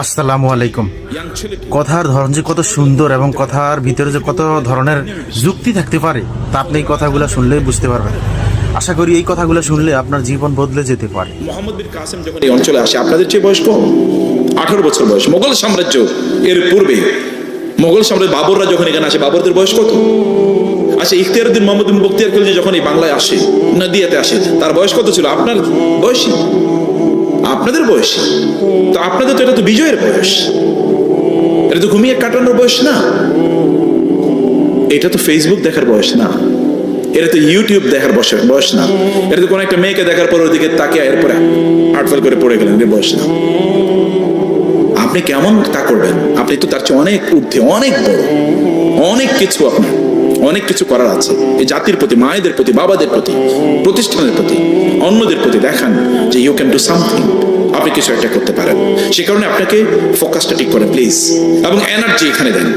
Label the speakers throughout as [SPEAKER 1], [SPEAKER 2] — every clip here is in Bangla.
[SPEAKER 1] আসসালামু আলাইকুম। কথার ধরন যে কত সুন্দর এবং কথার ভিতরে যে কত ধরনের যুক্তি থাকতে পারে তা আপনি এই কথাগুলো শুনলে বুঝতে পারবেন। আশা করি এই কথাগুলো শুনলে আপনার জীবন বদলে যেতে পারে।
[SPEAKER 2] মোহাম্মদ বিন কাসেম যখন এই অঞ্চলে আসে, আপনাদের চেয়ে বয়স কম, 18 বছর বয়স। মোগল সাম্রাজ্য এর পূর্বে মোগল সাম্রাজ্য বাবররা যখন এখানে আসে, বাবরদের বয়স কত? আচ্ছা, ইখতিয়ারউদ্দিন মোহাম্মদ বিন বখতিয়ার খলজি যখন এই বাংলায় আসে, নদিয়াতে আসে, তার বয়স কত ছিল? আপনার বয়সী, আপনাদের বয়সী। তো আপনাদের তো এটা তো বিজয়ের বয়স, এটা তো ঘুমিয়ে কাটানোর বয়স না, এটা তো ফেসবুক দেখার বয়স না, এটা তো ইউটিউব দেখার বয়স না, এটা তো কোনো একটা মেয়েকে দেখার পর ওর দিকে তাকিয়ে এরপরে আটফেল করে পড়ে গেলেন, বয়স না। আপনি কেমন তা করবেন? আপনি তো তার চেয়ে অনেক ঊর্ধ্বে, অনেক বড়, অনেক কিছু, আপনার অনেক কিছু করার আছে। এই জাতির প্রতি, মায়েদের প্রতি, বাবাদের প্রতি, প্রতিষ্ঠানের প্রতি, অন্যদের প্রতি দেখান যে ইউ ক্যান ডু সামথিং, আপনি কিছু একটা করতে পারেন। সে কারণে আপনাকে ফোকাসটা ঠিক করেন প্লিজ, এবং এনার্জি এখানে দেন।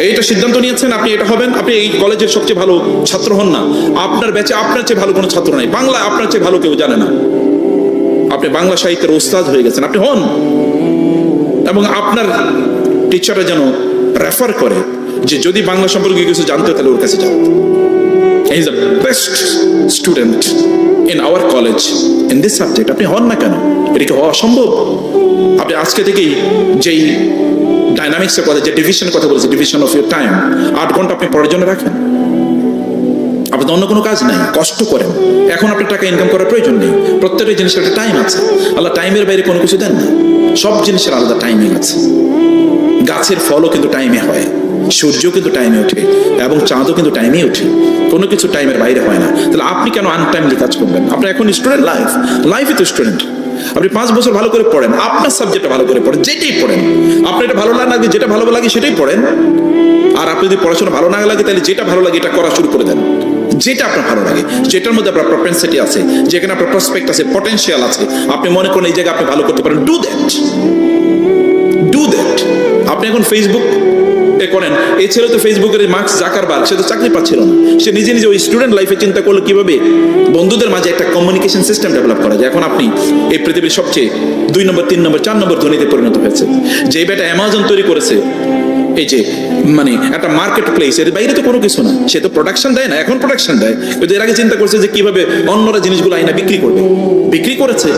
[SPEAKER 2] এইটা সিদ্ধান্ত নিয়েছেন আপনি এটা হবেন, আপনি এই কলেজের সবচেয়ে ভালো ছাত্র হন না, আপনার ব্যাচে আপনার চেয়ে ভালো কোনো ছাত্র নাই, বাংলা আপনার চেয়ে ভালো কেউ জানে না, আপনি বাংলা সাহিত্যের ওস্তাদ হয়ে গেছেন, আপনি হন। এবং আপনার টিচাররা যেন রেফার করে যে যদি বাংলা সম্পর্কে কিছু জানতে তাহলে ওর কাছে যাও, he is the best student in our college in this subject. আপনি হন না কেন? এটা কি হওয়া সম্ভব? আপনি আজকে থেকেই যেই ডাইনামিক্সের কথা, যে ডিভিশনের কথা বলেছে, ডিভিশন অফ ইউর টাইম, 8 ঘন্টা আপনি পড়ার জন্য রাখেন। আপনার অন্য কোনো কাজ নাই, কষ্ট করেন। এখন আপনার টাকা ইনকাম করার প্রয়োজন নেই, প্রত্যেকটা জিনিসের একটা টাইম আছে। আল্লাহ টাইমের বাইরে কোনো কিছু দেন না, সব জিনিসের আলাদা টাইমিং আছে। গাছের ফলও কিন্তু টাইমে হয়, সূর্যও কিন্তু টাইমে ওঠে, এবং চাঁদও কিন্তু টাইমে ওঠে, কোনো কিছু টাইমের বাইরে হয় না। তাহলে আপনি কেন আনটাইমলি কাজ করবেন? আপনি এখন স্টুডেন্ট, লাইফে তো স্টুডেন্ট। আপনি 5 বছর ভালো করে পড়েন, আপনার সাবজেক্টটা ভালো করে পড়েন, যেটাই পড়েন আপনার এটা ভালো লাগে, যেটা ভালো লাগে সেটাই পড়েন। আর আপনি যদি পড়াশোনা ভালো না লাগে, তাহলে যেটা ভালো লাগে এটা করা শুরু করে দেন। যেটা আপনার ভালো লাগে, যেটার মধ্যে আপনার প্রপেনসিটি আছে, যেখানে আপনার প্রসপেক্ট আছে, পটেনশিয়াল আছে, আপনি মনে করেন এই জায়গায় আপনি ভালো করতে পারেন, ডু দ্যাট। আপনি এখন ফেসবুক করেন, এই ছেলে তো ফেসবুকের মার্ক জাকারবার্গ, সে তো চাকরি পাচ্ছিল না, সে নিজে নিজে ওই স্টুডেন্ট লাইফে চিন্তা করলো কিভাবে বন্ধুদের মাঝে একটা কমিউনিকেশন সিস্টেম ডেভেলপ করা যায়। এখন আপনি এই পৃথিবীর সবচেয়ে 2 নম্বর, 3 নম্বর, 4 নম্বর ধনীতে পরিণত হয়েছে। যে বেটা অ্যামাজন তৈরি করেছে, এই যে মানে একটা মার্কেট প্লেস, এর বাইরে তো কোনো কিছু না, সে তো প্রোডাকশন দেয় না, এখন প্রোডাকশন দেয়, কিন্তু এর আগে চিন্তা করছে যে কিভাবে অন্যরা জিনিসগুলো আইনা বিক্রি করবে, বিক্রি করেছে।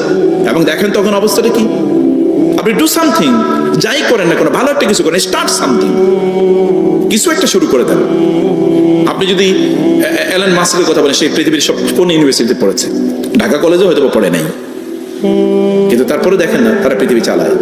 [SPEAKER 2] এবং দেখেন তখন অবস্থাটা কি। আপনি ডু সামথিং, যাই করেন না কোনো, ভালো একটা কিছু করেন, স্টার্ট সামথিং, কিছু একটা শুরু করে দেন। আপনি যদি এলন মাস্কের কথা বলেন, সেই পৃথিবীর সব কোন ইউনিভার্সিটিতে পড়েছে? ঢাকা কলেজে হয়তো পড়ে নাই, কিন্তু তারপরে দেখেন না তারা পৃথিবী চালায়।